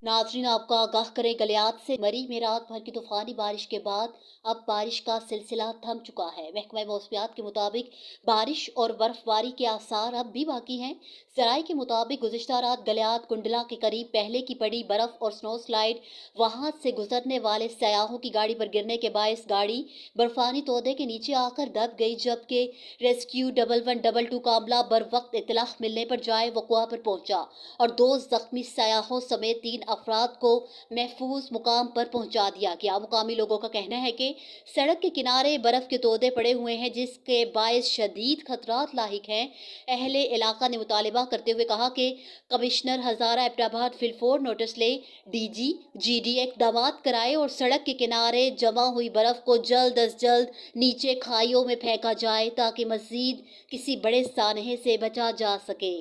नाज़रीन, आपको आगाह करें गलियात से मरी में रात भर की तूफानी बारिश के बाद अब बारिश का सिलसिला थम चुका है। महकमा मौसमियात के मुताबिक बारिश और बर्फबारी के आसार अब भी बाकी हैं। जराये के मुताबिक गुज़िश्ता रात गलियात कुंडला के करीब पहले की पड़ी बर्फ और स्नो स्लाइड वहां से गुजरने वाले सयाहों की गाड़ी पर गिरने के बायस गाड़ी बर्फानी तोदे के नीचे आकर दब गई, जबकि रेस्क्यू 1112 का अमला बर वक्त इत्तलाह मिलने पर जाए वक़ुआ पर पहुंचा और 2 जख्मी सयाहों समेत 3 अफराद को महफूज मुकाम पर पहुंचा दिया गया। मुकामी लोगों का कहना है कि सड़क के किनारे बर्फ के तोदे पड़े हुए हैं, जिसके बायस शदीद खतरात लाहिक हैं। अहले इलाका ने मुतालबा करते हुए कहा कि कमिश्नर हजारा एबटाबाद फिलफोर नोटिस ले, डीजी जीडी इकदामात कराए और सड़क के किनारे जमा हुई बर्फ को जल्द अज जल्द नीचे खाइयों में फेंका जाए ताकि मजीद किसी बड़े सानहे से बचा जा सके।